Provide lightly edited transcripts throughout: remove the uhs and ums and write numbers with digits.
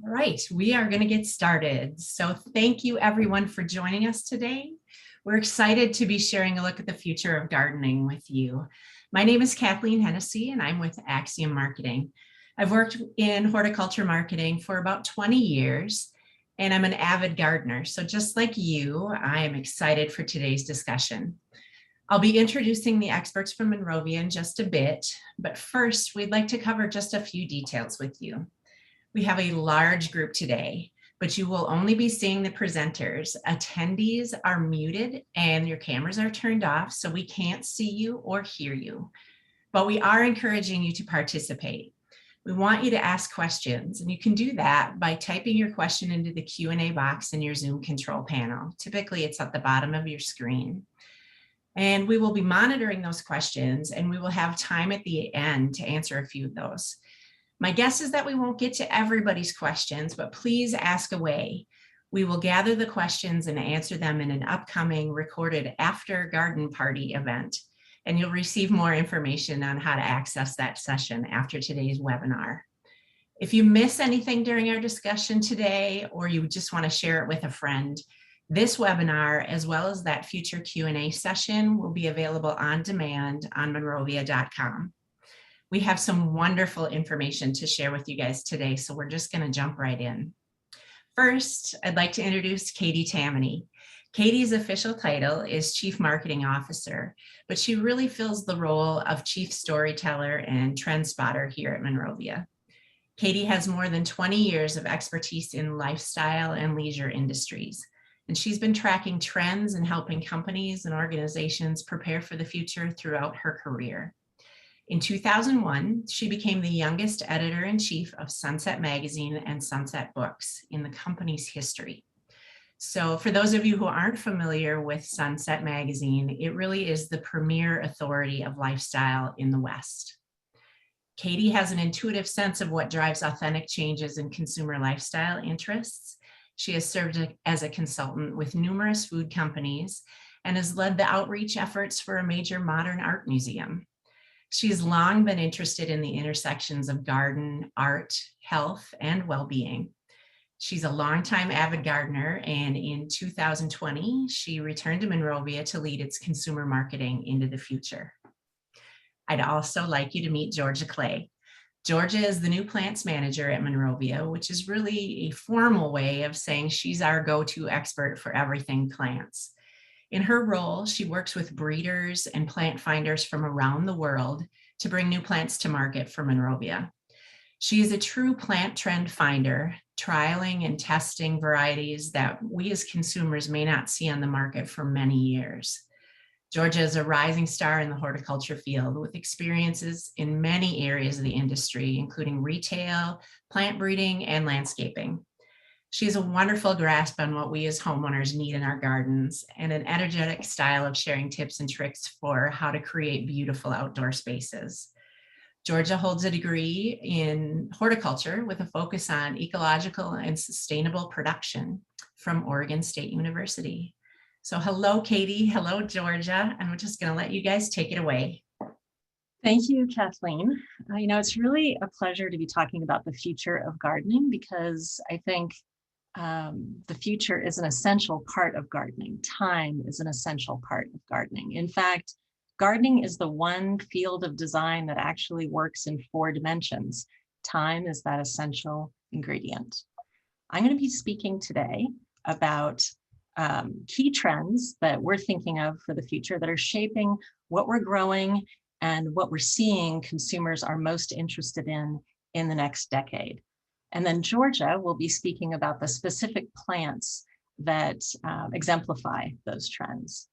All right, we are going to get started. So thank you everyone for joining us today. We're excited to be sharing a look at the future of gardening with you. My name is Kathleen Hennessy and I'm with Axiom Marketing. I've worked in horticulture marketing for about 20 years and I'm an avid gardener. So just like you, I am excited for today's discussion. I'll be introducing the experts from Monrovia in just a bit, but first we'd like to cover just a few details with you. We have a large group today, but you will only be seeing the presenters. Attendees are muted and your cameras are turned off, so we can't see you or hear you. But we are encouraging you to participate. We want you to ask questions, and you can do that by typing your question into the Q&A box in your Zoom control panel. Typically, it's at the bottom of your screen. And we will be monitoring those questions, and we will have time at the end to answer a few of those. My guess is that we won't get to everybody's questions, but please ask away. We will gather the questions and answer them in an upcoming recorded after garden party event. And you'll receive more information on how to access that session after today's webinar. If you miss anything during our discussion today, or you just want to share it with a friend, this webinar, as well as that future Q&A session, will be available on demand on monrovia.com. We have some wonderful information to share with you guys today, so we're just going to jump right in. First, I'd like to introduce Katie Tamony. Katie's official title is Chief Marketing Officer, but she really fills the role of Chief Storyteller and Trend Spotter here at Monrovia. Katie has more than 20 years of expertise in lifestyle and leisure industries, and she's been tracking trends and helping companies and organizations prepare for the future throughout her career. In 2001, she became the youngest editor-in-chief of Sunset Magazine and Sunset Books in the company's history. So for those of you who aren't familiar with Sunset Magazine, it really is the premier authority of lifestyle in the West. Katie has an intuitive sense of what drives authentic changes in consumer lifestyle interests. She has served as a consultant with numerous food companies and has led the outreach efforts for a major modern art museum. She's long been interested in the intersections of garden, art, health, and well-being. She's a longtime avid gardener, and in 2020, she returned to Monrovia to lead its consumer marketing into the future. I'd also like you to meet Georgia Clay. Georgia is the new plants manager at Monrovia, which is really a formal way of saying she's our go-to expert for everything plants. In her role, she works with breeders and plant finders from around the world to bring new plants to market for Monrovia. She is a true plant trend finder, trialing and testing varieties that we as consumers may not see on the market for many years. Georgia is a rising star in the horticulture field with experiences in many areas of the industry, including retail, plant breeding, and landscaping. She has a wonderful grasp on what we as homeowners need in our gardens and an energetic style of sharing tips and tricks for how to create beautiful outdoor spaces. Georgia holds a degree in horticulture with a focus on ecological and sustainable production from Oregon State University. So hello, Katie. Hello, Georgia. I'm just going to let you guys take it away. Thank you, Kathleen. It's really a pleasure to be talking about the future of gardening because I think the future is an essential part of gardening. Time is an essential part of gardening. In fact, gardening is the one field of design that actually works in 4 dimensions. Time is that essential ingredient. I'm going to be speaking today about key trends that we're thinking of for the future that are shaping what we're growing and what we're seeing consumers are most interested in the next decade. And then Georgia will be speaking about the specific plants that exemplify those trends.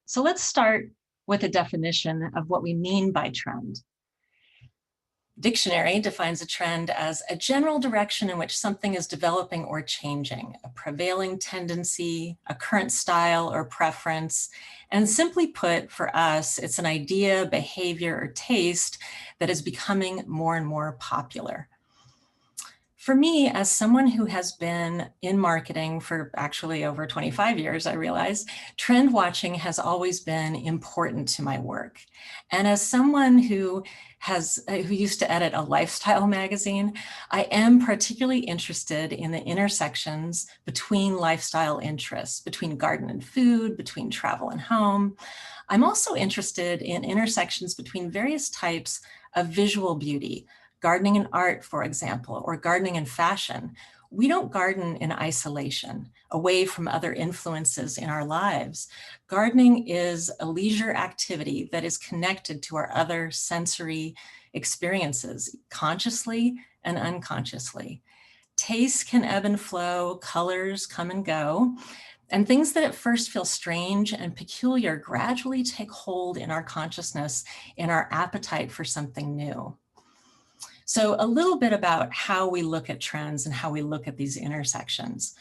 So let's start with a definition of what we mean by trend. Dictionary defines a trend as a general direction in which something is developing or changing, a prevailing tendency, a current style or preference. And simply put, for us, it's an idea, behavior, or taste that is becoming more and more popular. For me, as someone who has been in marketing for actually over 25 years, I realize trend watching has always been important to my work. And as someone who used to edit a lifestyle magazine, I am particularly interested in the intersections between lifestyle interests, between garden and food, between travel and home. I'm also interested in intersections between various types of visual beauty, gardening and art, for example, or gardening and fashion. We don't garden in isolation, away from other influences in our lives. Gardening is a leisure activity that is connected to our other sensory experiences, consciously and unconsciously. Tastes can ebb and flow, colors come and go, and things that at first feel strange and peculiar gradually take hold in our consciousness, in our appetite for something new. So a little bit about how we look at trends and how we look at these intersections.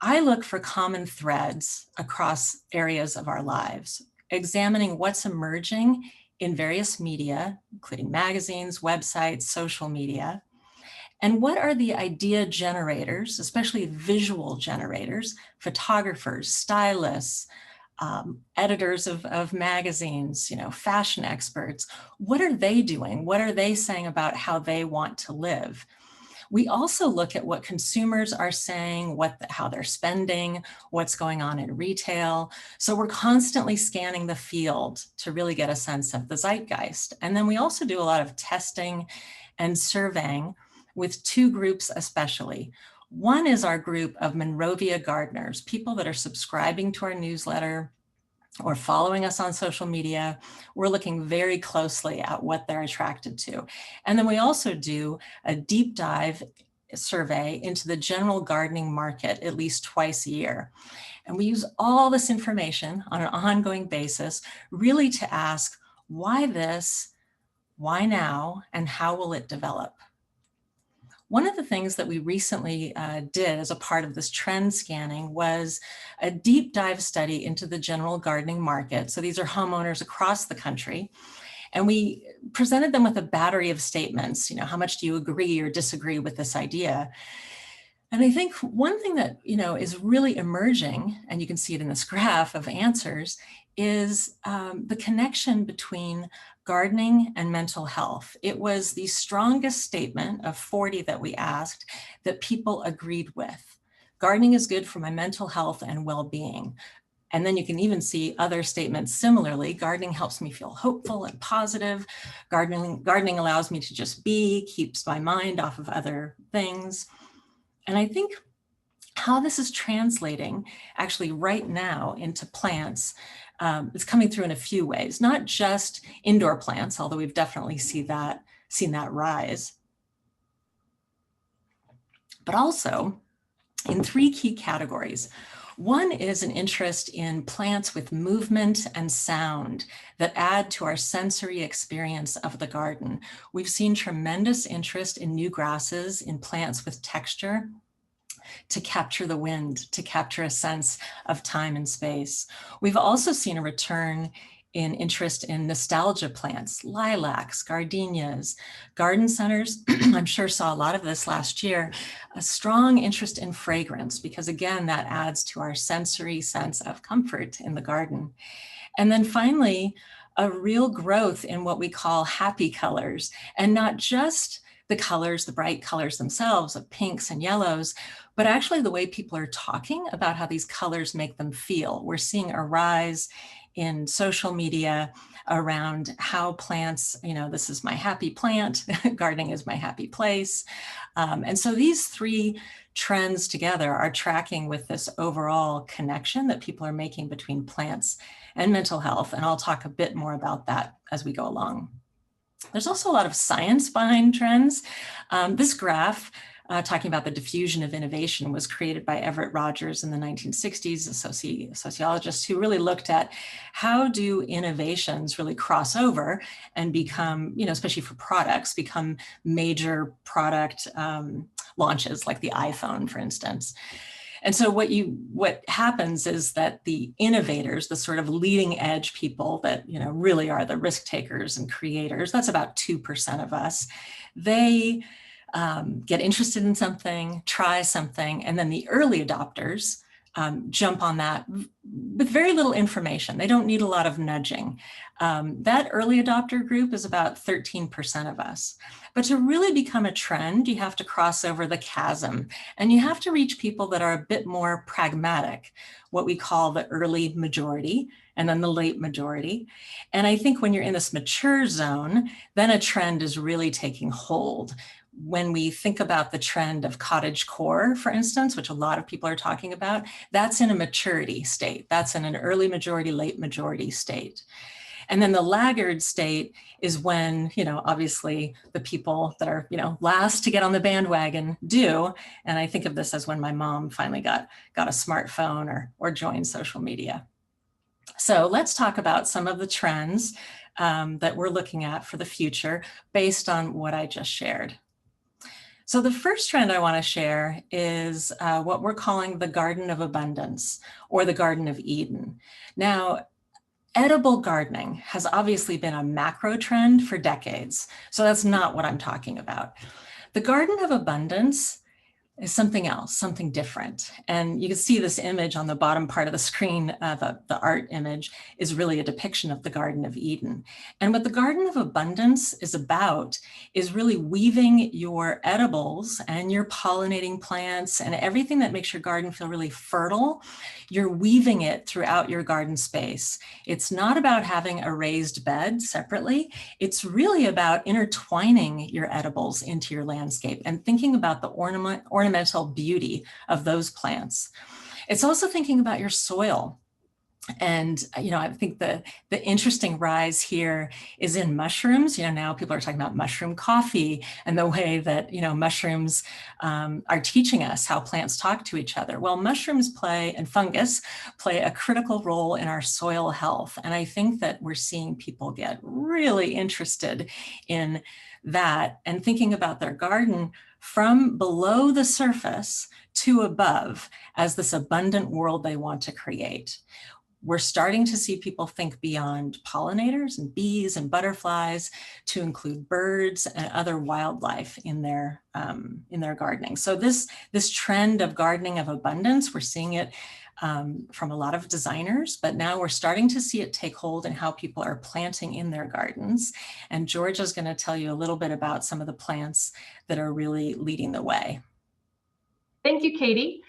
I look for common threads across areas of our lives, examining what's emerging in various media, including magazines, websites, social media, and what are the idea generators, especially visual generators, photographers, stylists, editors of magazines, fashion experts. What are they doing? What are they saying about how they want to live? We also look at what consumers are saying, how they're spending, what's going on in retail. So we're constantly scanning the field to really get a sense of the zeitgeist. And then we also do a lot of testing and surveying with two groups especially. One is our group of Monrovia gardeners, people that are subscribing to our newsletter or following us on social media. We're looking very closely at what they're attracted to. And then we also do a deep dive survey into the general gardening market at least twice a year. And we use all this information on an ongoing basis really to ask, why this, why now, and how will it develop? One of the things that we recently did as a part of this trend scanning was a deep dive study into the general gardening market. So these are homeowners across the country. And we presented them with a battery of statements. How much do you agree or disagree with this idea? And I think one thing that is really emerging, and you can see it in this graph of answers, is the connection between gardening and mental health. It was the strongest statement of 40 that we asked that people agreed with. Gardening is good for my mental health and well-being. And then you can even see other statements similarly. Gardening helps me feel hopeful and positive. Gardening allows me to just be, keeps my mind off of other things. And I think how this is translating actually right now into plants is coming through in a few ways, not just indoor plants, although we've definitely seen that rise, but also in three key categories. One is an interest in plants with movement and sound that add to our sensory experience of the garden. We've seen tremendous interest in new grasses, in plants with texture, to capture the wind, to capture a sense of time and space. We've also seen a return in interest in nostalgia plants, lilacs, gardenias. Garden centers, I'm sure saw a lot of this last year, a strong interest in fragrance, because again, that adds to our sensory sense of comfort in the garden. And then finally, a real growth in what we call happy colors, and not just the colors, the bright colors themselves of pinks and yellows, but actually the way people are talking about how these colors make them feel. We're seeing a rise in social media around how plants, this is my happy plant, gardening is my happy place. And so these three trends together are tracking with this overall connection that people are making between plants and mental health. And I'll talk a bit more about that as we go along. There's also a lot of science behind trends. This graph talking about the diffusion of innovation was created by Everett Rogers in the 1960s, a sociologist who really looked at how do innovations really cross over and become, especially for products, become major product launches like the iPhone, for instance. And so what happens is that the innovators, the sort of leading edge people that really are the risk takers and creators, that's about 2% of us, they get interested in something, try something, and then the early adopters jump on that with very little information. They don't need a lot of nudging. That early adopter group is about 13% of us. But to really become a trend, you have to cross over the chasm, and you have to reach people that are a bit more pragmatic, what we call the early majority, and then the late majority. And I think when you're in this mature zone, then a trend is really taking hold. When we think about the trend of cottagecore, for instance, which a lot of people are talking about, that's in a maturity state. That's in an early majority, late majority state. And then the laggard state is when, obviously the people that are, last to get on the bandwagon do. And I think of this as when my mom finally got a smartphone or joined social media. So let's talk about some of the trends that we're looking at for the future based on what I just shared. So the first trend I want to share is what we're calling the Garden of Abundance, or the Garden of Eden. Now, edible gardening has obviously been a macro trend for decades, so that's not what I'm talking about. The Garden of Abundance is something else, something different. And you can see this image on the bottom part of the screen. The art image is really a depiction of the Garden of Eden. And what the Garden of Abundance is about is really weaving your edibles and your pollinating plants and everything that makes your garden feel really fertile. You're weaving it throughout your garden space. It's not about having a raised bed separately. It's really about intertwining your edibles into your landscape and thinking about the ornamental beauty of those plants. It's also thinking about your soil. And, I think the interesting rise here is in mushrooms. Now people are talking about mushroom coffee and the way that, mushrooms are teaching us how plants talk to each other. Well, mushrooms and fungus play a critical role in our soil health. And I think that we're seeing people get really interested in that and thinking about their garden from below the surface to above as this abundant world they want to create. We're starting to see people think beyond pollinators and bees and butterflies to include birds and other wildlife in their gardening. So this trend of gardening of abundance, we're seeing it from a lot of designers, but now we're starting to see it take hold in how people are planting in their gardens. And Georgia's going to tell you a little bit about some of the plants that are really leading the way. Thank you, Katie.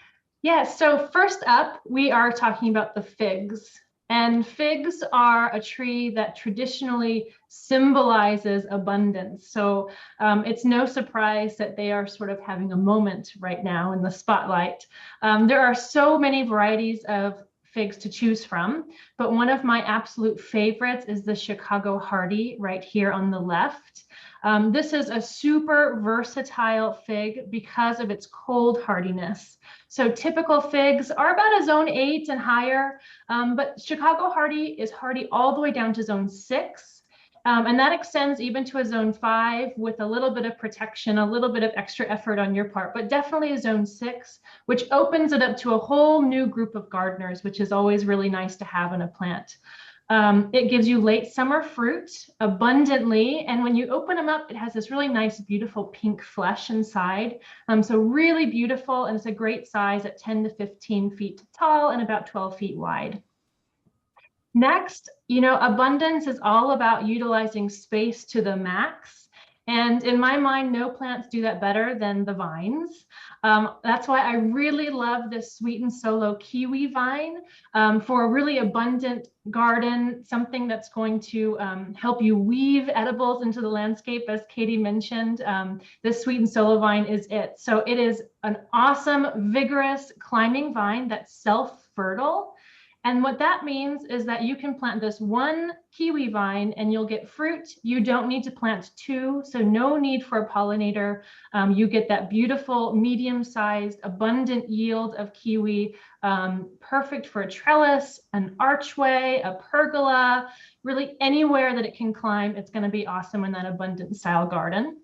Yeah, so first up, we are talking about the figs. And figs are a tree that traditionally symbolizes abundance. So it's no surprise that they are sort of having a moment right now in the spotlight. There are so many varieties of figs to choose from, but one of my absolute favorites is the Chicago Hardy right here on the left. This is a super versatile fig because of its cold hardiness. So typical figs are about a zone 8 and higher, but Chicago Hardy is hardy all the way down to zone 6. And that extends even to a zone 5 with a little bit of protection, a little bit of extra effort on your part, but definitely a zone 6, which opens it up to a whole new group of gardeners, which is always really nice to have in a plant. It gives you late summer fruit abundantly, and when you open them up, it has this really nice, beautiful pink flesh inside. So really beautiful, and it's a great size at 10 to 15 feet tall and about 12 feet wide. Next, abundance is all about utilizing space to the max. And in my mind, no plants do that better than the vines. That's why I really love this Sweet and Solo kiwi vine for a really abundant garden, something that's going to help you weave edibles into the landscape. As Katie mentioned, this Sweet and Solo vine is it. So it is an awesome, vigorous climbing vine that's self-fertile. And what that means is that you can plant this one kiwi vine and you'll get fruit. You don't need to plant 2, so no need for a pollinator. You get that beautiful, medium-sized, abundant yield of kiwi, perfect for a trellis, an archway, a pergola, really anywhere that it can climb. It's going to be awesome in that abundant style garden.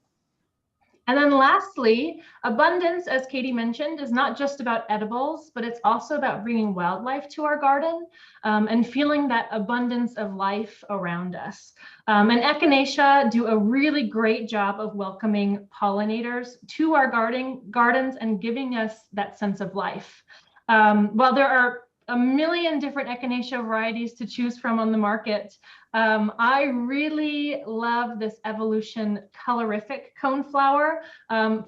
And then lastly, abundance, as Katie mentioned, is not just about edibles, but it's also about bringing wildlife to our garden and feeling that abundance of life around us. And echinacea do a really great job of welcoming pollinators to our gardens and giving us that sense of life. While there are a million different echinacea varieties to choose from on the market, I really love this evolution colorific coneflower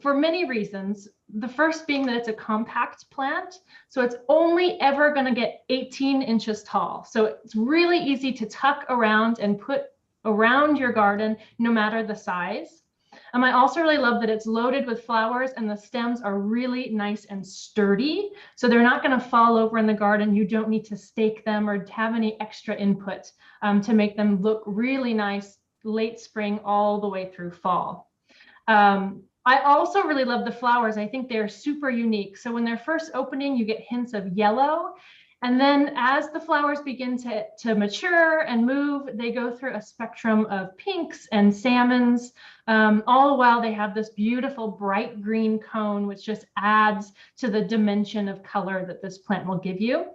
for many reasons. The first being that it's a compact plant, so it's only ever going to get 18 inches tall. So it's really easy to tuck around and put around your garden, no matter the size. I also really love that it's loaded with flowers and the stems are really nice and sturdy. So they're not going to fall over in the garden. You don't need to stake them or have any extra input to make them look really nice late spring all the way through fall. I also really love the flowers. I think they're super unique. So when they're first opening, you get hints of yellow. And then as the flowers begin to mature and move, they go through a spectrum of pinks and salmons, all the while they have this beautiful bright green cone, which just adds to the dimension of color that this plant will give you.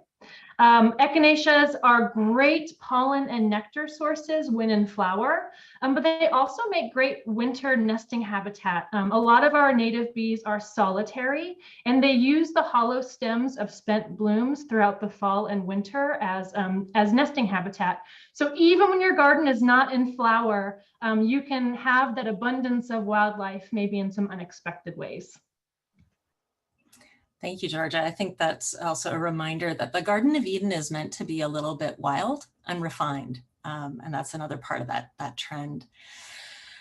Echinaceas are great pollen and nectar sources when in flower, but they also make great winter nesting habitat. A lot of our native bees are solitary, and they use the hollow stems of spent blooms throughout the fall and winter as nesting habitat. So even when your garden is not in flower, you can have that abundance of wildlife, maybe in some unexpected ways. Thank you, Georgia. I think that's also a reminder that the Garden of Eden is meant to be a little bit wild and refined. And that's another part of that trend.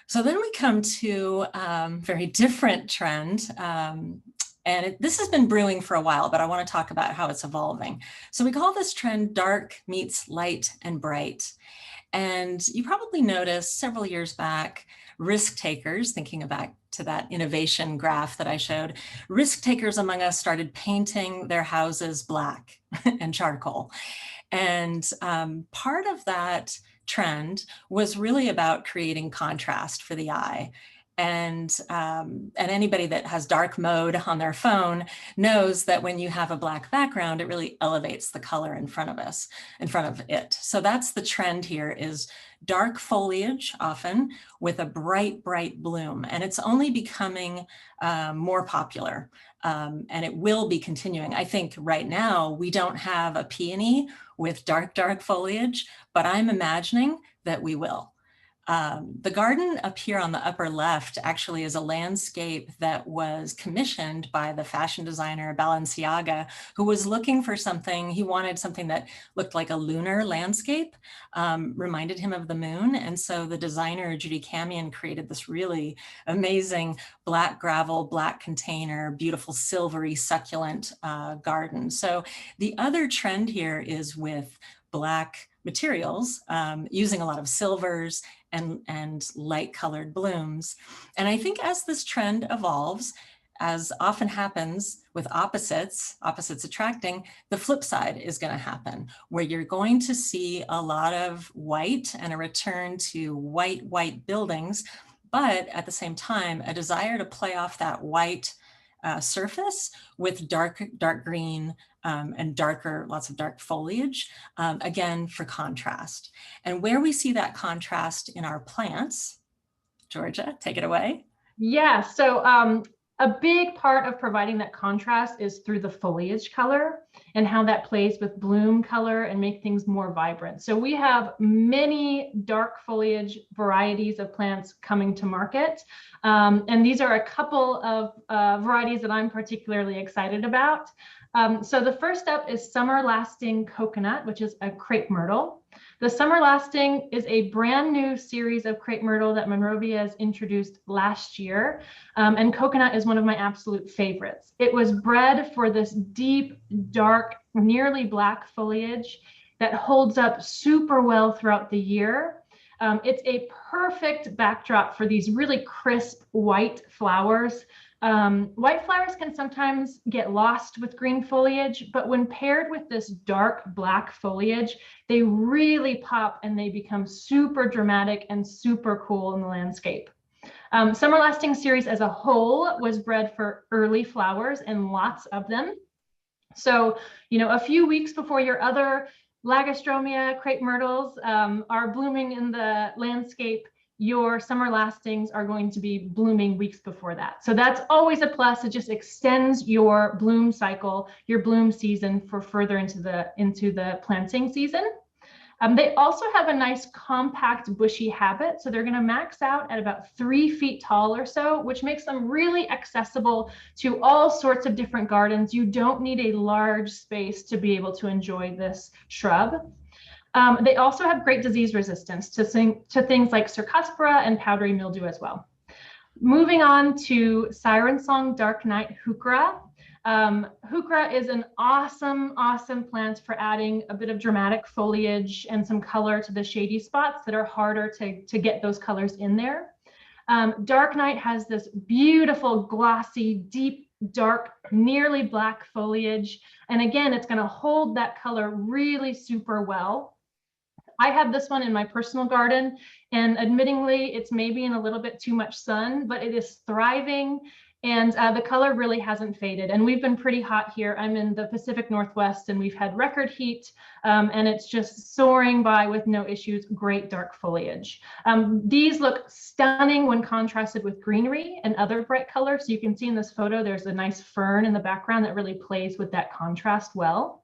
So then we come to a very different trend. This has been brewing for a while, but I want to talk about how it's evolving. So we call this trend dark meets light and bright. And you probably noticed several years back, risk takers, thinking back to that innovation graph that I showed, risk takers among us started painting their houses black and charcoal. And part of that trend was really about creating contrast for the eye. And anybody that has dark mode on their phone knows that when you have a black background, it really elevates the color in front of it. So that's the trend here, is dark foliage, often with a bright, bright bloom. And it's only becoming more popular, and it will be continuing. I think right now we don't have a peony with dark, dark foliage, but I'm imagining that we will. The garden up here on the upper left actually is a landscape that was commissioned by the fashion designer Balenciaga, who was looking for something. He wanted something that looked like a lunar landscape, reminded him of the moon. And so the designer Judy Camion created this really amazing black gravel, black container, beautiful silvery succulent garden. So the other trend here is with black materials, using a lot of silvers and light colored blooms. And I think as this trend evolves, as often happens with opposites attracting, the flip side is going to happen, where you're going to see a lot of white and a return to white buildings, but at the same time, a desire to play off that white surface with dark green and lots of dark foliage, again, for contrast. And where we see that contrast in our plants, Georgia, take it away. Yeah, so a big part of providing that contrast is through the foliage color and how that plays with bloom color and make things more vibrant. So we have many dark foliage varieties of plants coming to market. And these are a couple of varieties that I'm particularly excited about. So the first up is Summer Lasting Coconut, which is a crepe myrtle. The Summer Lasting is a brand new series of crepe myrtle that Monrovia has introduced last year. And coconut is one of my absolute favorites. It was bred for this deep, dark, nearly black foliage that holds up super well throughout the year. It's a perfect backdrop for these really crisp white flowers. White flowers can sometimes get lost with green foliage, but when paired with this dark black foliage, they really pop and they become super dramatic and super cool in the landscape. Summer Lasting series as a whole was bred for early flowers and lots of them. So, a few weeks before your other Lagostromia, crepe myrtles are blooming in the landscape, your summer lastings are going to be blooming weeks before that. So that's always a plus. It just extends your bloom cycle, your bloom season for further into the planting season. They also have a nice compact bushy habit. So they're going to max out at about 3 feet tall or so, which makes them really accessible to all sorts of different gardens. You don't need a large space to be able to enjoy this shrub. They also have great disease resistance to things like Cercospora and powdery mildew as well. Moving on to Siren Song Dark Night Heuchera. Heuchera is an awesome plant for adding a bit of dramatic foliage and some color to the shady spots that are harder to get those colors in there. Dark Night has this beautiful, glossy, deep, dark, nearly black foliage. And again, it's going to hold that color really super well. I have this one in my personal garden, and admittingly, it's maybe in a little bit too much sun, but it is thriving, and the color really hasn't faded. And we've been pretty hot here. I'm in the Pacific Northwest, and we've had record heat, and it's just soaring by with no issues. Great dark foliage. These look stunning when contrasted with greenery and other bright colors. So you can see in this photo, there's a nice fern in the background that really plays with that contrast well.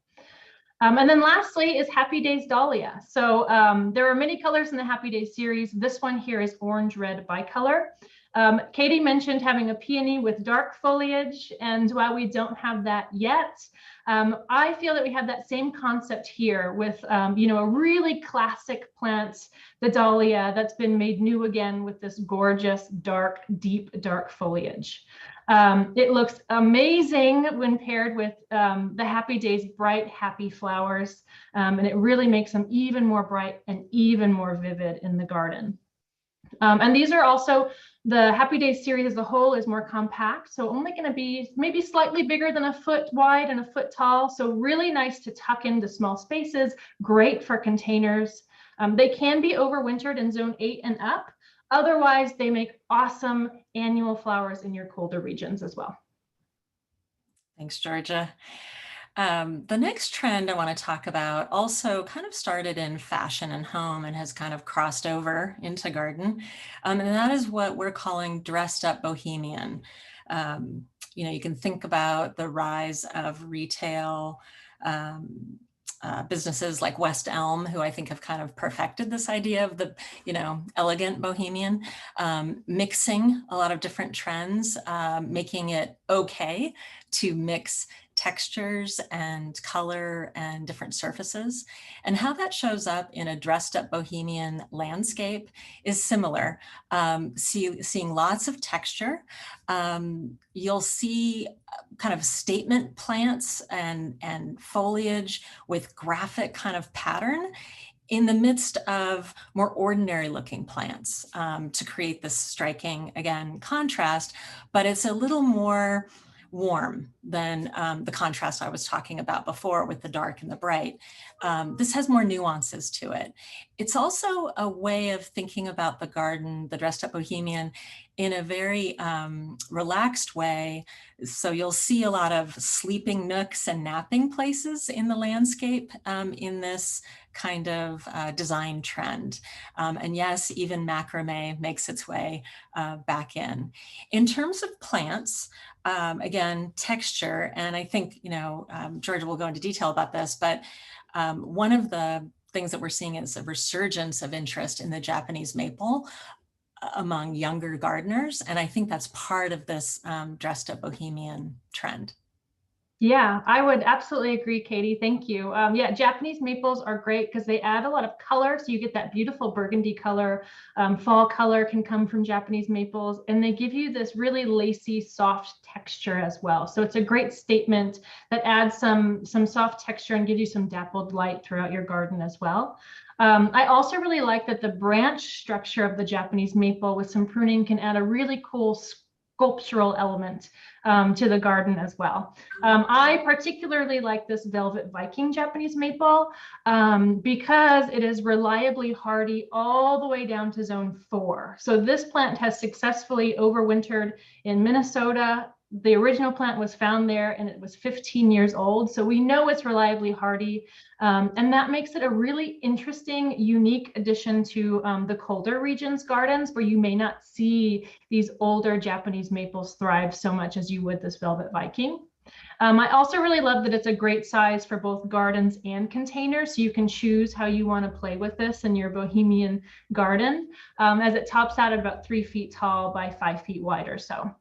And then lastly is Happy Days Dahlia. So there are many colors in the Happy Days series. This one here is orange-red bicolor. Katie mentioned having a peony with dark foliage, and while we don't have that yet, I feel that we have that same concept here with, a really classic plant, the dahlia, that's been made new again with this gorgeous, dark, deep, dark foliage. It looks amazing when paired with the Happy Days bright, happy flowers, and it really makes them even more bright and even more vivid in the garden. And these are also, the Happy Days series as a whole is more compact, so only going to be maybe slightly bigger than a foot wide and a foot tall, so really nice to tuck into small spaces, great for containers. They can be overwintered in zone 8 and up. Otherwise, they make awesome annual flowers in your colder regions as well. Thanks, Georgia. The next trend I want to talk about also kind of started in fashion and home and has kind of crossed over into garden. And that is what we're calling dressed up bohemian. You can think about the rise of retail businesses like West Elm, who I think have kind of perfected this idea of the, elegant bohemian, mixing a lot of different trends, making it okay to mix textures and color and different surfaces. And how that shows up in a dressed up bohemian landscape is similar. Seeing lots of texture. You'll see kind of statement plants and foliage with graphic kind of pattern in the midst of more ordinary looking plants to create this striking, again, contrast, but it's a little more warm than the contrast I was talking about before with the dark and the bright. This has more nuances to it. It's also a way of thinking about the garden, the dressed up bohemian, in a very relaxed way. So you'll see a lot of sleeping nooks and napping places in the landscape in this kind of design trend. And yes, even macrame makes its way back in. In terms of plants, again, texture, and I think, Georgia will go into detail about this, but one of the things that we're seeing is a resurgence of interest in the Japanese maple among younger gardeners. And I think that's part of this dressed up bohemian trend. Yeah, I would absolutely agree, Katie. Thank you. Yeah, Japanese maples are great because they add a lot of color. So you get that beautiful burgundy color. Fall color can come from Japanese maples, and they give you this really lacy, soft texture as well. So it's a great statement that adds some soft texture and gives you some dappled light throughout your garden as well. I also really like that the branch structure of the Japanese maple with some pruning can add a really cool sculptural element to the garden as well. I particularly like this Velvet Viking Japanese maple because it is reliably hardy all the way down to zone 4. So this plant has successfully overwintered in Minnesota. The original plant was found there and it was 15 years old. So we know it's reliably hardy. And that makes it a really interesting, unique addition to the colder regions gardens where you may not see these older Japanese maples thrive so much as you would this Velvet Viking. I also really love that it's a great size for both gardens and containers. So you can choose how you want to play with this in your Bohemian garden, as it tops out at about 3 feet tall by 5 feet wide or so.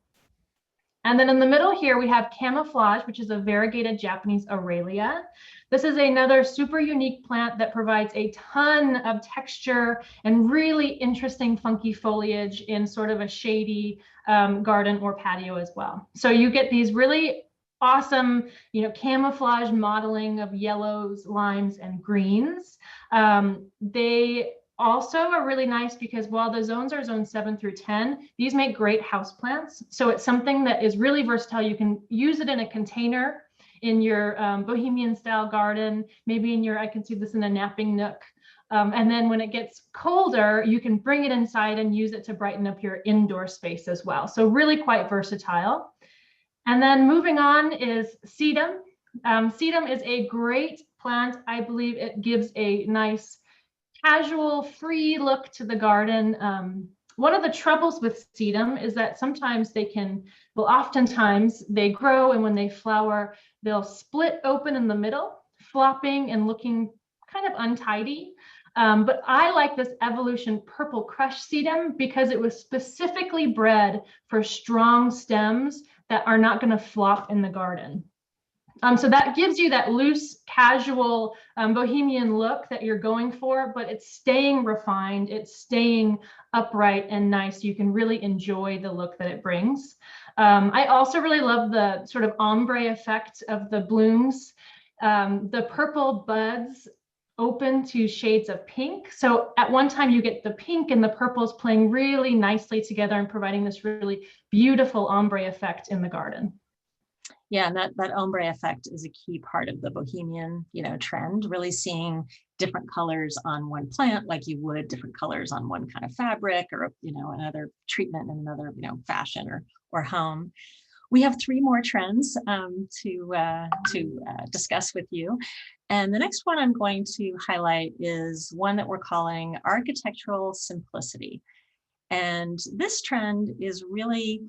And then in the middle here, we have Camouflage, which is a variegated Japanese Aurelia. This is another super unique plant that provides a ton of texture and really interesting funky foliage in sort of a shady garden or patio as well. So you get these really awesome, camouflage modeling of yellows, limes, and greens. They also are really nice because while the zones are zone 7 through 10, these make great house plants. So it's something that is really versatile. You can use it in a container in your Bohemian style garden, maybe in your, I can see this in a napping nook. And then when it gets colder, you can bring it inside and use it to brighten up your indoor space as well. So really quite versatile. And then moving on is Sedum. Sedum is a great plant. I believe it gives a nice casual, free look to the garden. One of the troubles with sedum is that sometimes oftentimes they grow, and when they flower, they'll split open in the middle, flopping and looking kind of untidy. But I like this Evolution Purple Crush sedum because it was specifically bred for strong stems that are not going to flop in the garden. So that gives you that loose, casual, bohemian look that you're going for, but it's staying refined, it's staying upright and nice. You can really enjoy the look that it brings. I also really love the sort of ombre effect of the blooms. The purple buds open to shades of pink. So at one time you get the pink and the purples playing really nicely together and providing this really beautiful ombre effect in the garden. Yeah, and that ombre effect is a key part of the Bohemian, trend, really seeing different colors on one plant like you would different colors on one kind of fabric or, another treatment in another, fashion or home. We have 3 more trends to discuss with you. And the next one I'm going to highlight is one that we're calling architectural simplicity. And this trend is really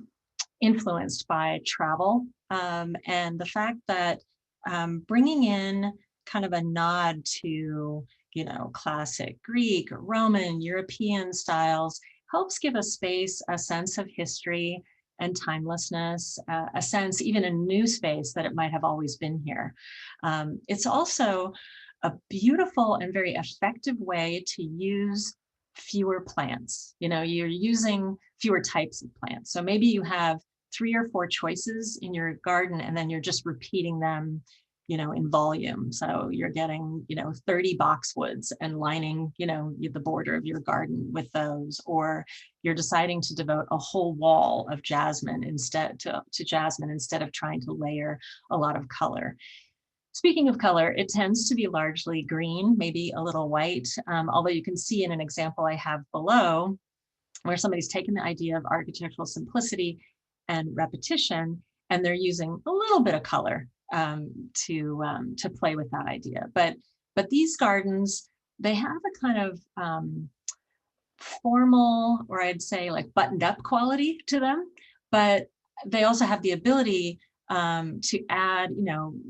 influenced by travel and the fact that bringing in kind of a nod to, classic Greek, Roman, European styles helps give a space a sense of history and timelessness, a sense even in new space that it might have always been here. It's also a beautiful and very effective way to use fewer plants. You're using fewer types of plants. So maybe you have 3 or 4 choices in your garden, and then you're just repeating them, in volume. So you're getting, 30 boxwoods and lining, the border of your garden with those, or you're deciding to devote a whole wall of jasmine instead to jasmine instead of trying to layer a lot of color. Speaking of color, it tends to be largely green, maybe a little white, although you can see in an example I have below where somebody's taken the idea of architectural simplicity and repetition, and they're using a little bit of color to play with that idea. But these gardens, they have a kind of formal, or I'd say like buttoned up quality to them, but they also have the ability to add,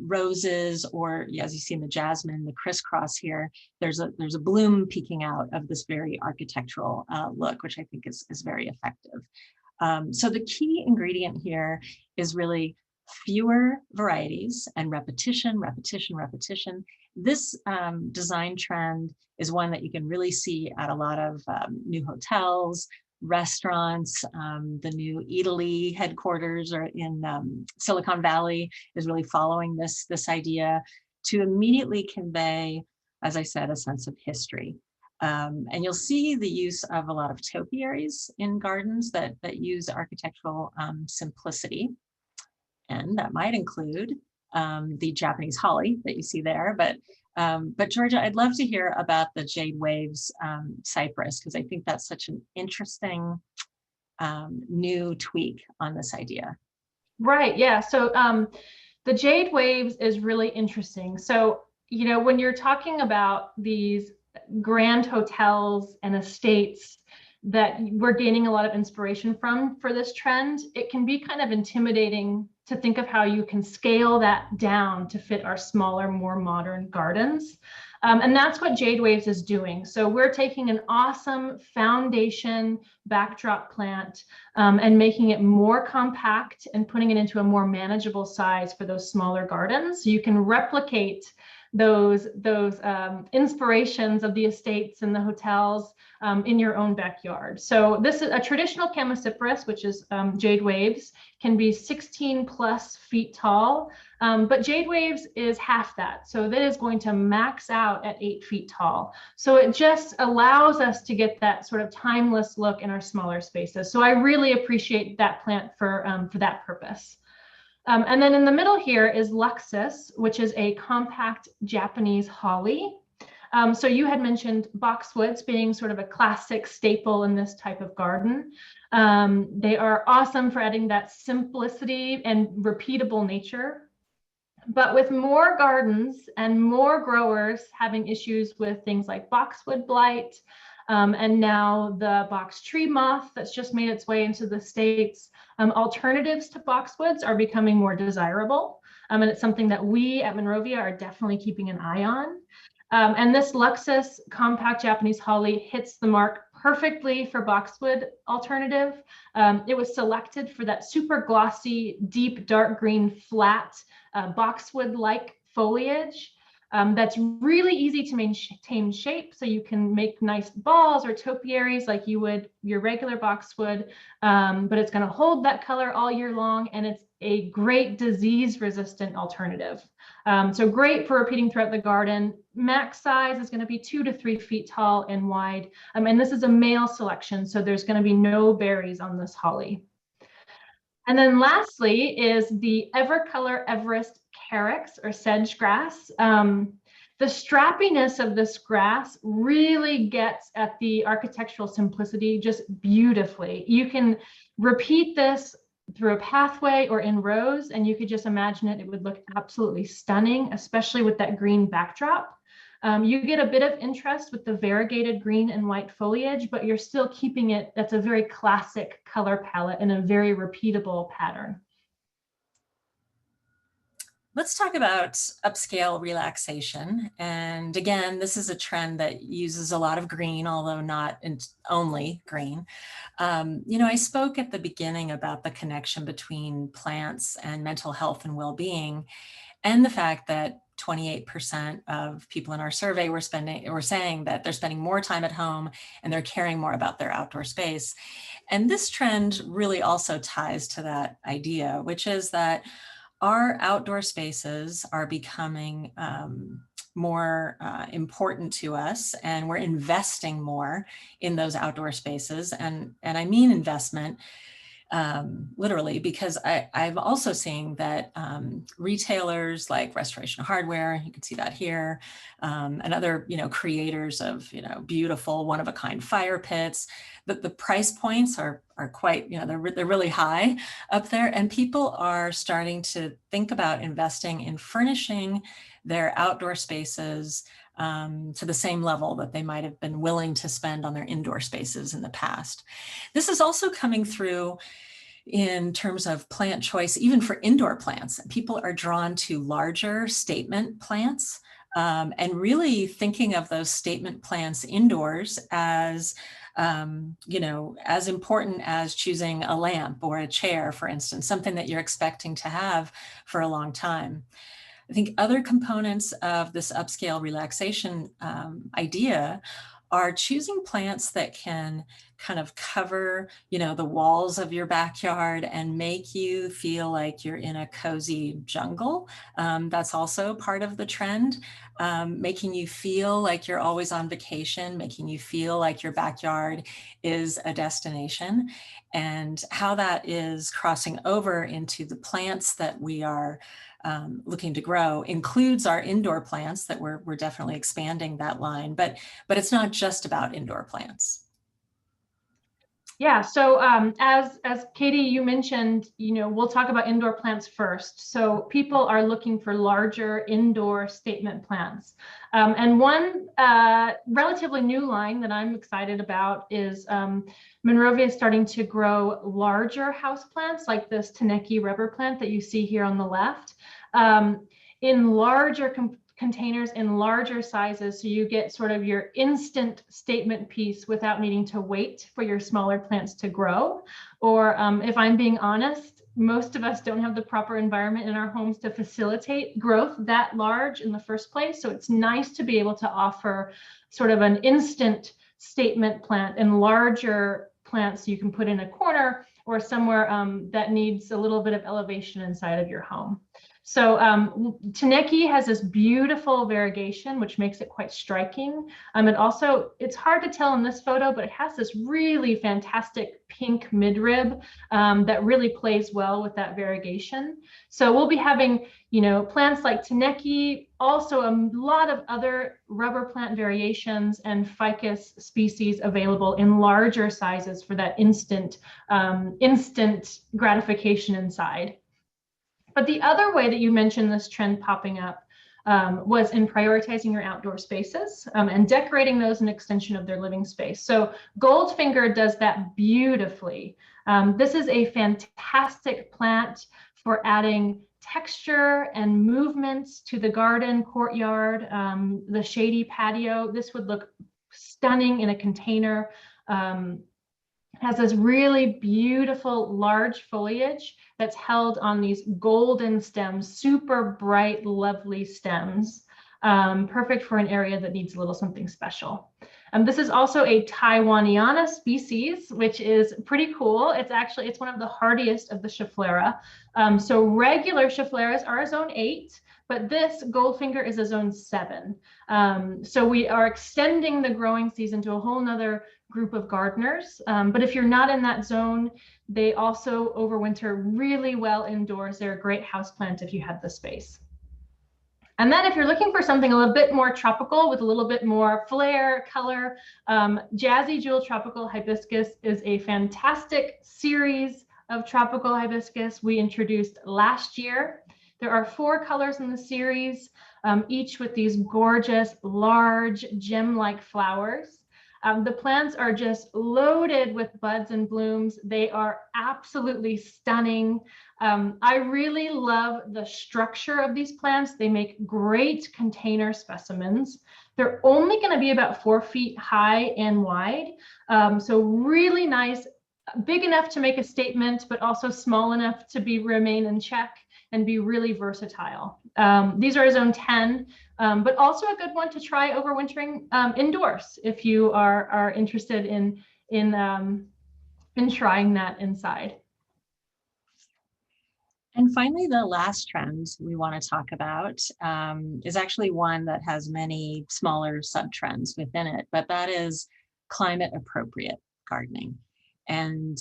roses, or as you see in the jasmine, the crisscross here, there's a bloom peeking out of this very architectural look, which I think is very effective. So the key ingredient here is really fewer varieties and repetition, repetition, repetition. This design trend is one that you can really see at a lot of new hotels, restaurants. The new Daylily headquarters or in Silicon Valley is really following this idea to immediately convey, as I said, a sense of history. And you'll see the use of a lot of topiaries in gardens that use architectural simplicity. And that might include the Japanese holly that you see there. But Georgia, I'd love to hear about the Jade Waves cypress, because I think that's such an interesting new tweak on this idea. Right, yeah. So the Jade Waves is really interesting. So, you know, when you're talking about these grand hotels and estates that we're gaining a lot of inspiration from for this trend, it can be kind of intimidating to think of how you can scale that down to fit our smaller, more modern gardens. And that's what Jade Waves is doing. So we're taking an awesome foundation backdrop plant and making it more compact and putting it into a more manageable size for those smaller gardens. So you can replicate those inspirations of the estates and the hotels in your own backyard. So this is a traditional Chamaecyparis, which is Jade Waves, can be 16 plus feet tall, but Jade Waves is half that. So that is going to max out at 8 feet tall. So it just allows us to get that sort of timeless look in our smaller spaces. So I really appreciate that plant for that purpose. And then in the middle here is Luxus, which is a compact Japanese holly. So you had mentioned boxwoods being sort of a classic staple in this type of garden. They are awesome for adding that simplicity and repeatable nature. But with more gardens and more growers having issues with things like boxwood blight, and now the box tree moth that's just made its way into the States, alternatives to boxwoods are becoming more desirable. And it's something that we at Monrovia are definitely keeping an eye on. And this Luxus compact Japanese holly hits the mark perfectly for boxwood alternative. It was selected for that super glossy, deep, dark green, flat, boxwood-like foliage. That's really easy to maintain shape, so you can make nice balls or topiaries like you would your regular boxwood, but it's going to hold that color all year long, and it's a great disease-resistant alternative. So great for repeating throughout the garden. Max size is going to be 2 to 3 feet tall and wide, and this is a male selection, so there's going to be no berries on this holly. And then lastly is the Evercolor Everest Carex or sedge grass. The strappiness of this grass really gets at the architectural simplicity just beautifully. You can repeat this through a pathway or in rows, and you could just imagine it would look absolutely stunning, especially with that green backdrop. You get a bit of interest with the variegated green and white foliage, but you're still keeping it, that's a very classic color palette and a very repeatable pattern. Let's talk about upscale relaxation. And again, this is a trend that uses a lot of green, although not only green. You know, I spoke at the beginning about the connection between plants and mental health and well-being, and the fact that 28% of people in our survey were saying that they're spending more time at home and they're caring more about their outdoor space. And this trend really also ties to that idea, which is that our outdoor spaces are becoming more important to us, and we're investing more in those outdoor spaces. And I mean investment literally, because I'm also seeing that retailers like Restoration Hardware, you can see that here, and other, you know, creators of, you know, beautiful one-of-a-kind fire pits, that the price points are quite, you know, they're really high up there, and people are starting to think about investing in furnishing their outdoor spaces to the same level that they might have been willing to spend on their indoor spaces in the past. This is also coming through in terms of plant choice, even for indoor plants. People are drawn to larger statement plants, and really thinking of those statement plants indoors as you know, as important as choosing a lamp or a chair, for instance, something that you're expecting to have for a long time. I think other components of this upscale relaxation idea are choosing plants that can kind of cover, the walls of your backyard and make you feel like you're in a cozy jungle. That's also part of the trend, making you feel like you're always on vacation, making you feel like your backyard is a destination, and how that is crossing over into the plants that we are looking to grow includes our indoor plants that we're definitely expanding that line, but it's not just about indoor plants. Yeah, so as Katie, you mentioned, we'll talk about indoor plants first. So people are looking for larger indoor statement plants. And one relatively new line that I'm excited about is Monrovia is starting to grow larger house plants like this Taneki rubber plant that you see here on the left, in larger containers in larger sizes, so you get sort of your instant statement piece without needing to wait for your smaller plants to grow. Or if I'm being honest, most of us don't have the proper environment in our homes to facilitate growth that large in the first place. So it's nice to be able to offer sort of an instant statement plant and larger plants you can put in a corner or somewhere that needs a little bit of elevation inside of your home. So Taneki has this beautiful variegation, which makes it quite striking. It's hard to tell in this photo, but it has this really fantastic pink midrib that really plays well with that variegation. So we'll be having, plants like Taneki, also a lot of other rubber plant variations and ficus species available in larger sizes for that instant gratification inside. But the other way that you mentioned this trend popping up was in prioritizing your outdoor spaces and decorating those an extension of their living space. So Goldfinger does that beautifully. This is a fantastic plant for adding texture and movements to the garden, courtyard, the shady patio. This would look stunning in a container. Has this really beautiful large foliage that's held on these golden stems, super bright, lovely stems, perfect for an area that needs a little something special. This is also a Taiwaniana species, which is pretty cool. It's one of the hardiest of the Schefflera. So regular Scheffleras are a zone 8, but this Goldfinger is a zone 7. So we are extending the growing season to a whole nother group of gardeners. But if you're not in that zone, they also overwinter really well indoors. They're a great houseplant if you have the space. And then if you're looking for something a little bit more tropical with a little bit more flair, color, Jazzy Jewel Tropical Hibiscus is a fantastic series of tropical hibiscus we introduced last year. There are 4 colors in the series, each with these gorgeous, large, gem-like flowers. The plants are just loaded with buds and blooms. They are absolutely stunning. I really love the structure of these plants. They make great container specimens. They're only going to be about 4 feet high and wide. So really nice, big enough to make a statement, but also small enough to remain in check and be really versatile. These are zone 10, but also a good one to try overwintering indoors if you are interested in trying that inside. And finally, the last trend we want to talk about is actually one that has many smaller sub-trends within it, but that is climate appropriate gardening. And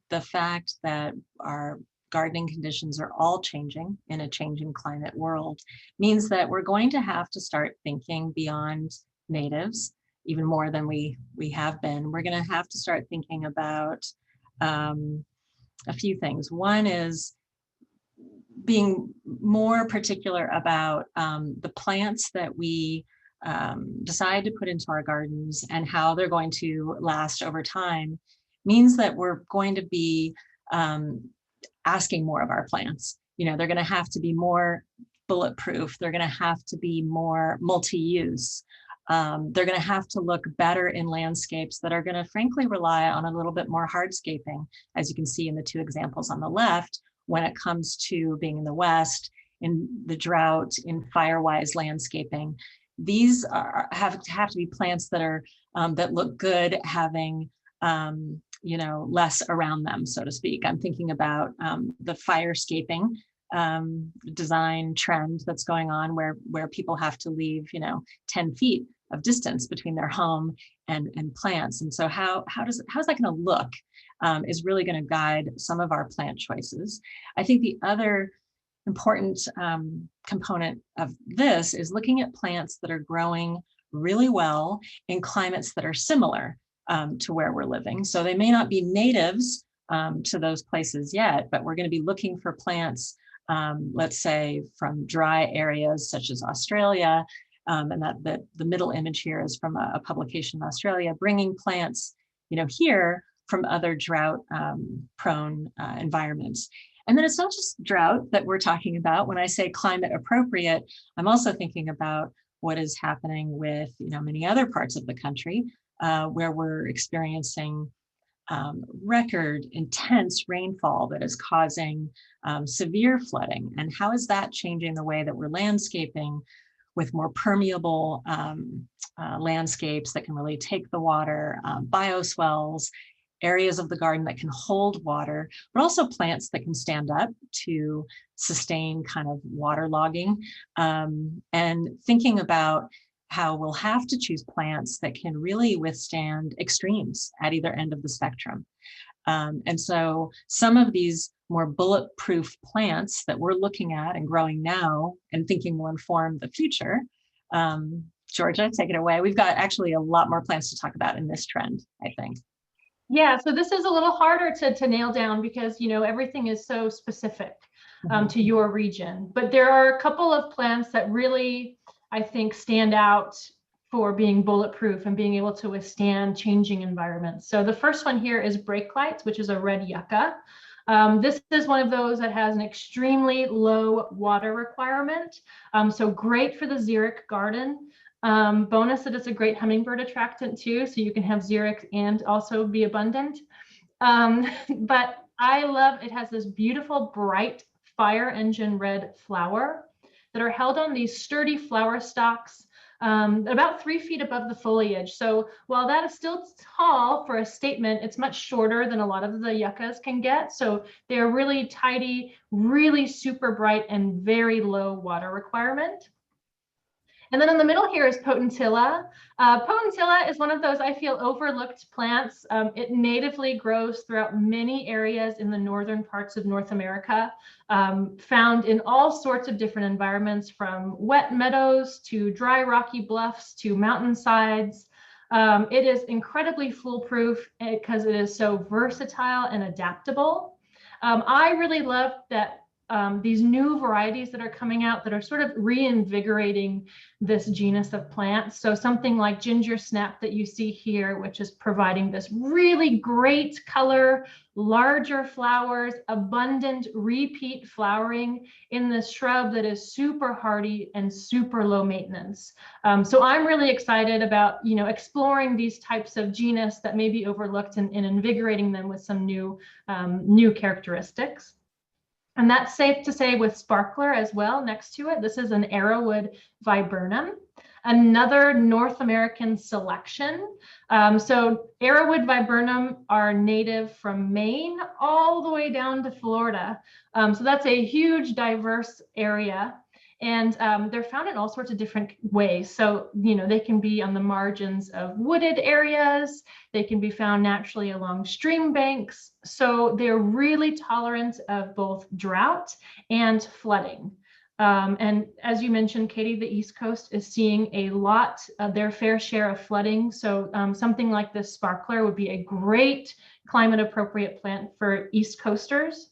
the fact that our gardening conditions are all changing in a changing climate world means that we're going to have to start thinking beyond natives even more than we have been. We're going to have to start thinking about a few things. One is being more particular about the plants that we decide to put into our gardens and how they're going to last over time means that we're going to be asking more of our plants. They're going to have to be more bulletproof. They're going to have to be more multi-use. They're going to have to look better in landscapes that are going to frankly rely on a little bit more hardscaping, as you can see in the 2 examples on the left, when it comes to being in the West, in the drought, in fire-wise landscaping. These have to be plants that are that look good, having you know, less around them, so to speak. I'm thinking about the firescaping design trend that's going on where people have to leave, you know, 10 feet of distance between their home and plants. And so how's that going to look is really going to guide some of our plant choices. I think the other important component of this is looking at plants that are growing really well in climates that are similar to where we're living. So they may not be natives to those places yet, but we're going to be looking for plants, let's say from dry areas such as Australia, and that the middle image here is from a publication in Australia, bringing plants, you know, here from other drought prone environments. And then it's not just drought that we're talking about. When I say climate appropriate, I'm also thinking about what is happening with, you know, many other parts of the country where we're experiencing record intense rainfall that is causing severe flooding. And how is that changing the way that we're landscaping with more permeable landscapes that can really take the water, bioswales, areas of the garden that can hold water, but also plants that can stand up to sustain kind of waterlogging, and thinking about how we'll have to choose plants that can really withstand extremes at either end of the spectrum. And so some of these more bulletproof plants that we're looking at and growing now and thinking will inform the future. Georgia, take it away. We've got actually a lot more plants to talk about in this trend, I think. Yeah, so this is a little harder to nail down because, you know, everything is so specific to your region. But there are a couple of plants that really, I think, stand out for being bulletproof and being able to withstand changing environments. So the first one here is brake lights, which is a red yucca. This is one of those that has an extremely low water requirement. So great for the xeric garden. Bonus that it's a great hummingbird attractant too, so you can have xeric and also be abundant. But I love, it has this beautiful bright fire engine red flower that are held on these sturdy flower stalks about 3 feet above the foliage. So while that is still tall for a statement, it's much shorter than a lot of the yuccas can get. So they're really tidy, really super bright, and very low water requirement. And then in the middle here is potentilla. Potentilla is one of those, I feel, overlooked plants. It natively grows throughout many areas in the northern parts of North America, found in all sorts of different environments, from wet meadows to dry rocky bluffs to mountainsides. It is incredibly foolproof because it is so versatile and adaptable. I really love that these new varieties that are coming out that are sort of reinvigorating this genus of plants. So something like ginger snap that you see here, which is providing this really great color, larger flowers, abundant repeat flowering in this shrub that is super hardy and super low maintenance. So I'm really excited about, you know, exploring these types of genus that may be overlooked and invigorating them with some new characteristics. And that's safe to say with sparkler as well next to it. This is an arrowwood viburnum, another North American selection. So arrowwood viburnum are native from Maine all the way down to Florida. So that's a huge, diverse area. And they're found in all sorts of different ways. So, you know, they can be on the margins of wooded areas. They can be found naturally along stream banks. So they're really tolerant of both drought and flooding. And as you mentioned, Katie, the East Coast is seeing a lot of their fair share of flooding. So something like this sparkler would be a great climate appropriate plant for East Coasters.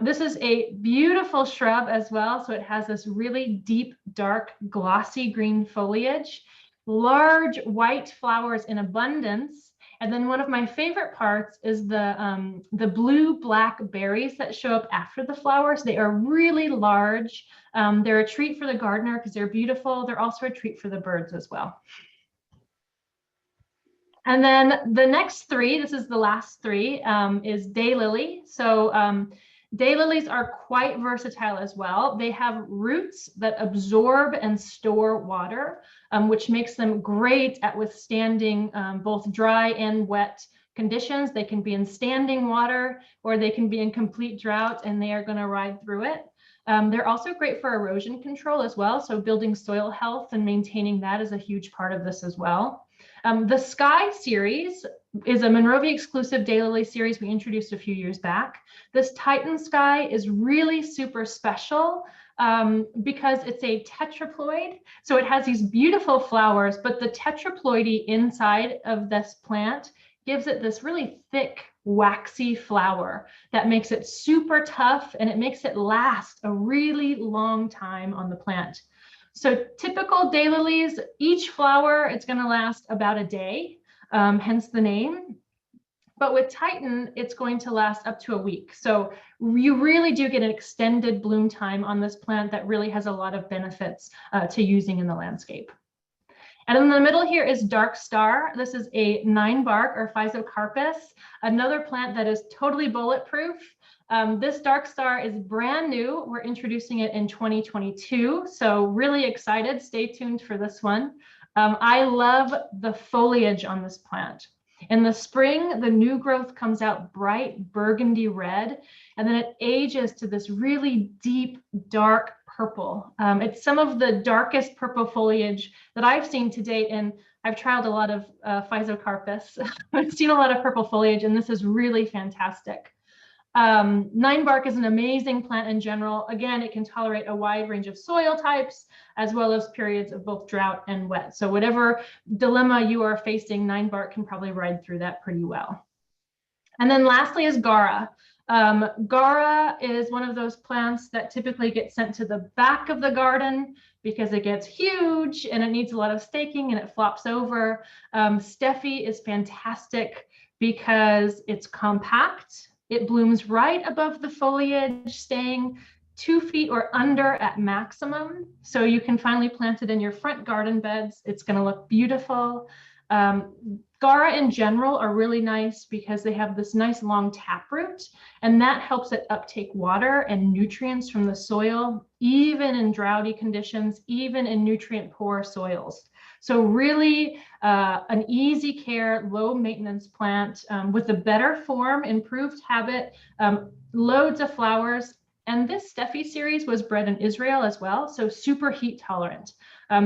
This is a beautiful shrub as well. So it has this really deep, dark, glossy green foliage, large white flowers in abundance. And then one of my favorite parts is the blue-black berries that show up after the flowers. They are really large. They're a treat for the gardener because they're beautiful. They're also a treat for the birds as well. And then the next three, this is the last three, is daylily. So daylilies are quite versatile as well. They have roots that absorb and store water, which makes them great at withstanding both dry and wet conditions. They can be in standing water or they can be in complete drought, and they are going to ride through it. They're also great for erosion control as well. So building soil health and maintaining that is a huge part of this as well. The Sky series is a Monrovia exclusive Daylily series we introduced a few years back. This Titan Sky is really super special because it's a tetraploid. So it has these beautiful flowers, but the tetraploidy inside of this plant gives it this really thick, waxy flower that makes it super tough, and it makes it last a really long time on the plant. So typical daylilies, each flower, it's going to last about a day, hence the name. But with Titan, it's going to last up to a week. So you really do get an extended bloom time on this plant that really has a lot of benefits to using in the landscape. And in the middle here is Dark Star. This is a 9-bark or Physocarpus, another plant that is totally bulletproof. This Dark Star is brand new. We're introducing it in 2022. So really excited. Stay tuned for this one. I love the foliage on this plant. In the spring, the new growth comes out bright burgundy red, and then it ages to this really deep, dark purple. It's some of the darkest purple foliage that I've seen to date, and I've trialed a lot of Physocarpus. I've seen a lot of purple foliage, and this is really fantastic. 9-bark is an amazing plant in general. Again, it can tolerate a wide range of soil types, as well as periods of both drought and wet. So whatever dilemma you are facing, 9-bark can probably ride through that pretty well. And then lastly is Gara. Gara is one of those plants that typically get sent to the back of the garden because it gets huge and it needs a lot of staking and it flops over. Steffi is fantastic because it's compact. It blooms right above the foliage, staying 2 feet or under at maximum. So you can finally plant it in your front garden beds. It's going to look beautiful. Gara in general are really nice because they have this nice long taproot, and that helps it uptake water and nutrients from the soil, even in droughty conditions, even in nutrient poor soils. So really an easy care, low maintenance plant with a better form, improved habit, loads of flowers. And this Steffi series was bred in Israel as well, so super heat tolerant.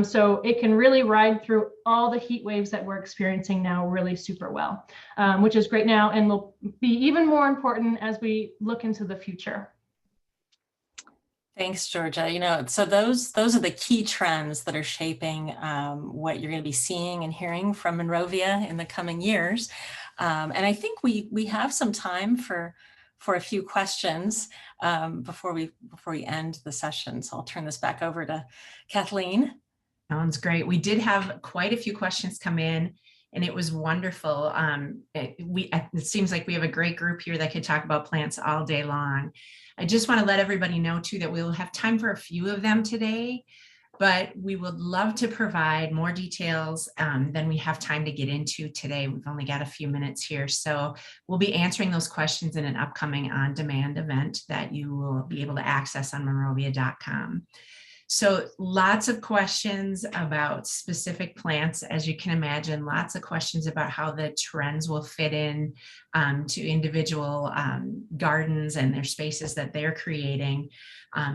So it can really ride through all the heat waves that we're experiencing now really super well, which is great now and will be even more important as we look into the future. Thanks, Georgia. You know, so those are the key trends that are shaping what you're going to be seeing and hearing from Monrovia in the coming years. And I think we have some time for a few questions before we end the session. So I'll turn this back over to Kathleen. Sounds great. We did have quite a few questions come in, and it was wonderful. It seems like we have a great group here that could talk about plants all day long. I just want to let everybody know too that we will have time for a few of them today, but we would love to provide more details than we have time to get into today. We've only got a few minutes here, so we'll be answering those questions in an upcoming on-demand event that you will be able to access on monrovia.com. So lots of questions about specific plants, as you can imagine, lots of questions about how the trends will fit in to individual gardens and their spaces that they're creating.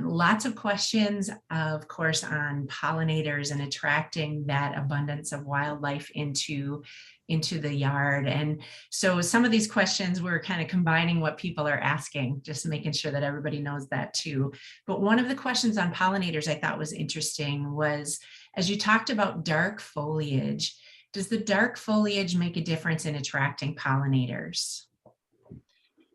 Lots of questions, of course, on pollinators and attracting that abundance of wildlife into the yard. And so some of these questions, we're kind of combining what people are asking, just making sure that everybody knows that too. But one of the questions on pollinators I thought was interesting was, as you talked about dark foliage, does the dark foliage make a difference in attracting pollinators?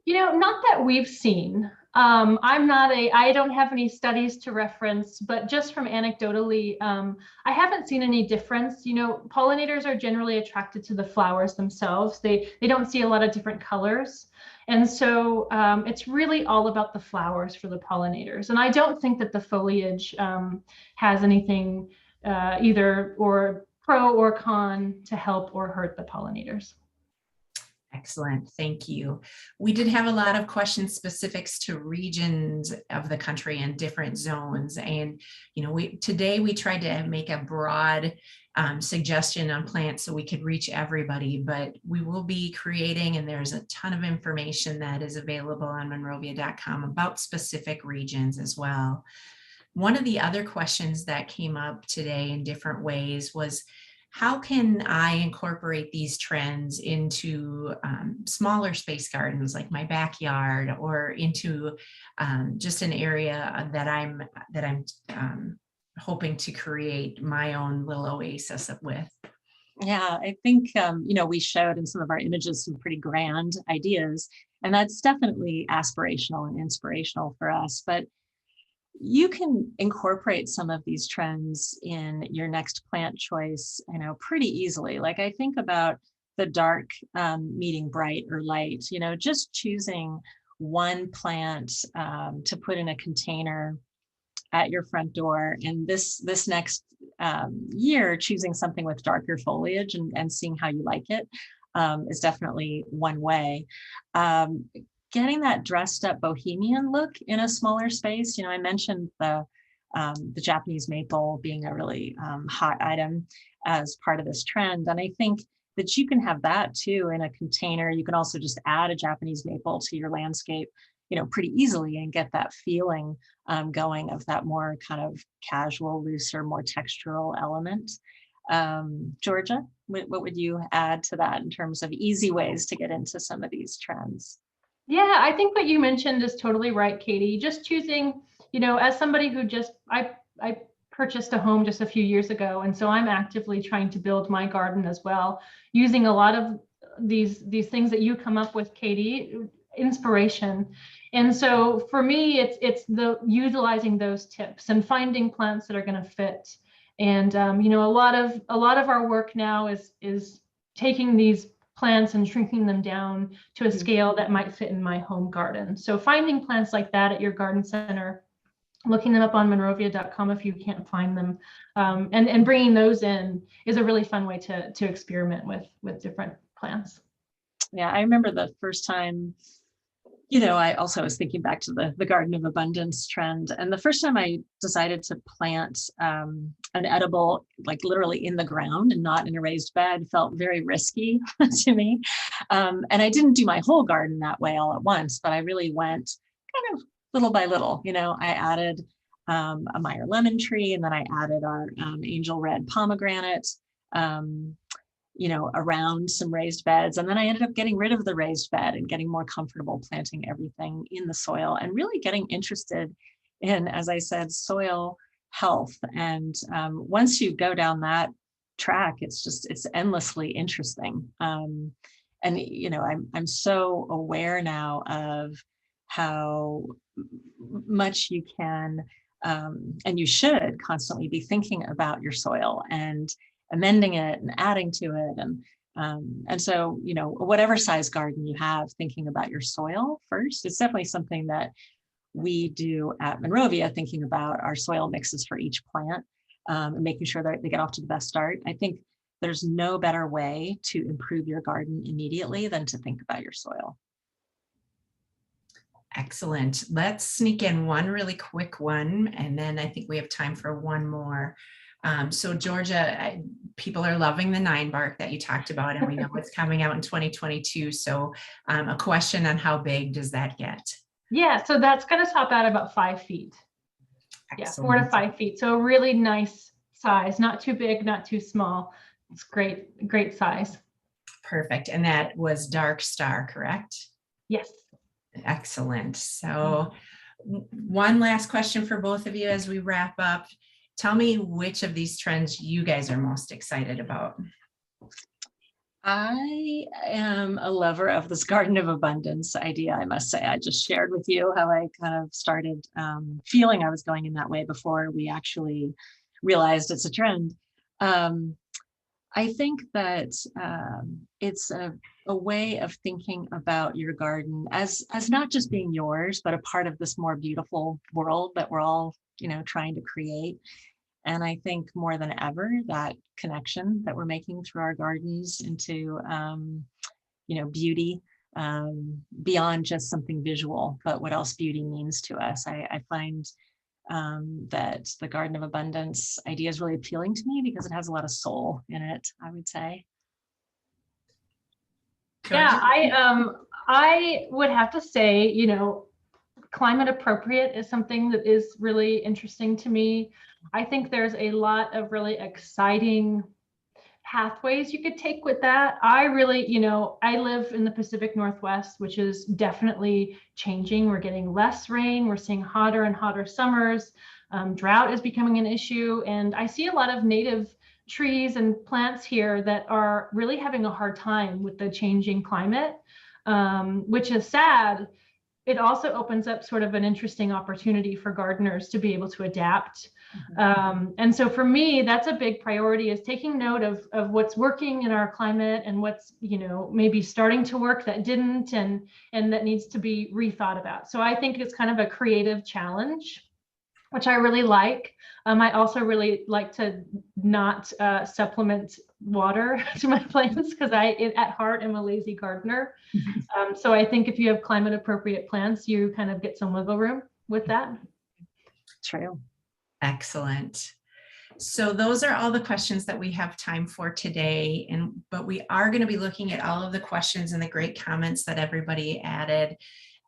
You know, not that we've seen. I don't have any studies to reference, but just from anecdotally, I haven't seen any difference. You know, pollinators are generally attracted to the flowers themselves. They don't see a lot of different colors. And so it's really all about the flowers for the pollinators. And I don't think that the foliage has anything either or pro or con to help or hurt the pollinators. Excellent, thank you. We did have a lot of questions specifics to regions of the country and different zones. And, you know, today we tried to make a broad suggestion on plants so we could reach everybody, but we will be creating, and there's a ton of information that is available on monrovia.com about specific regions as well. One of the other questions that came up today in different ways was, how can I incorporate these trends into smaller space gardens like my backyard, or into just an area that I'm hoping to create my own little oasis with? Yeah, I think, we showed in some of our images some pretty grand ideas, and that's definitely aspirational and inspirational for us. But you can incorporate some of these trends in your next plant choice, pretty easily. Like, I think about the dark meeting bright or light, just choosing one plant to put in a container at your front door, and this next year choosing something with darker foliage and seeing how you like it is definitely one way. Getting that dressed up bohemian look in a smaller space. I mentioned the Japanese maple being a really hot item as part of this trend, and I think that you can have that too in a container. You can also just add a Japanese maple to your landscape, pretty easily, and get that feeling going of that more kind of casual, looser, more textural element. Georgia, what would you add to that in terms of easy ways to get into some of these trends? Yeah, I think what you mentioned is totally right, Katie. Just choosing, as somebody who I purchased a home just a few years ago, and so I'm actively trying to build my garden as well, using a lot of these things that you come up with, Katie, inspiration. And so for me, it's the utilizing those tips and finding plants that are going to fit. And a lot of our work now is taking these plants and shrinking them down to a scale that might fit in my home garden. So finding plants like that at your garden center, looking them up on monrovia.com if you can't find them, and bringing those in is a really fun way to experiment with different plants. Yeah, I remember the first time, I also was thinking back to the Garden of Abundance trend. And the first time I decided to plant an edible, like literally in the ground and not in a raised bed, felt very risky to me. And I didn't do my whole garden that way all at once, but I really went kind of little by little. I added a Meyer lemon tree, and then I added our angel red pomegranate, around some raised beds. And then I ended up getting rid of the raised bed and getting more comfortable planting everything in the soil, and really getting interested in, as I said, soil health. And once you go down that track, it's endlessly interesting. And, I'm so aware now of how much you can, and you should constantly be thinking about your soil and amending it and adding to it. And so, whatever size garden you have, thinking about your soil first, it's definitely something that we do at Monrovia, thinking about our soil mixes for each plant, and making sure that they get off to the best start. I think there's no better way to improve your garden immediately than to think about your soil. Excellent. Let's sneak in one really quick one, and then I think we have time for one more. So Georgia, people are loving the 9-bark that you talked about, and we know it's coming out in 2022. So a question on how big does that get? Yeah, so that's going to top out about 5 feet. Excellent. Yeah, 4 to 5 feet. So a really nice size, not too big, not too small. It's great size. Perfect. And that was Dark Star, correct? Yes. Excellent. So one last question for both of you as we wrap up. Tell me which of these trends you guys are most excited about. I am a lover of this Garden of Abundance idea, I must say. I just shared with you how I kind of started feeling I was going in that way before we actually realized it's a trend. I think that it's a way of thinking about your garden as not just being yours, but a part of this more beautiful world that we're all, trying to create. And I think more than ever, that connection that we're making through our gardens into, beauty, beyond just something visual, but what else beauty means to us. I find that the Garden of Abundance idea is really appealing to me because it has a lot of soul in it, I would say. Yeah, I would have to say, you know, climate appropriate is something that is really interesting to me. I think there's a lot of really exciting pathways you could take with that. I really, you know, I live in the Pacific Northwest, which is definitely changing. We're getting less rain. We're seeing hotter and hotter summers. Drought is becoming an issue. And I see a lot of native trees and plants here that are really having a hard time with the changing climate, which is sad. It also opens up sort of an interesting opportunity for gardeners to be able to adapt. And so for me, that's a big priority, is taking note of what's working in our climate and what's, you know, maybe starting to work that didn't, and that needs to be rethought about. So I think it's kind of a creative challenge, which I really like. I also really like to not supplement water to my plants, because at heart am a lazy gardener. So I think if you have climate appropriate plants, you kind of get some wiggle room with that. True. Excellent. So those are all the questions that we have time for today. But we are going to be looking at all of the questions and the great comments that everybody added,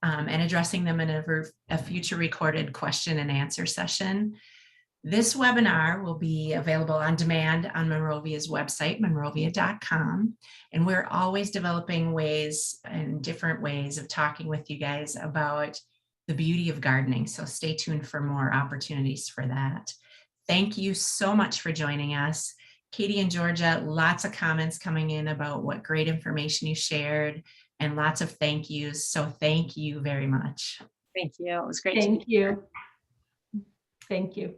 and addressing them in a future recorded question and answer session. This webinar will be available on demand on Monrovia's website, monrovia.com. And we're always developing ways and different ways of talking with you guys about the beauty of gardening. So stay tuned for more opportunities for that. Thank you so much for joining us. Katie and Georgia, lots of comments coming in about what great information you shared, and lots of thank yous. So thank you very much. Thank you. It was great. Thank you. Thank you.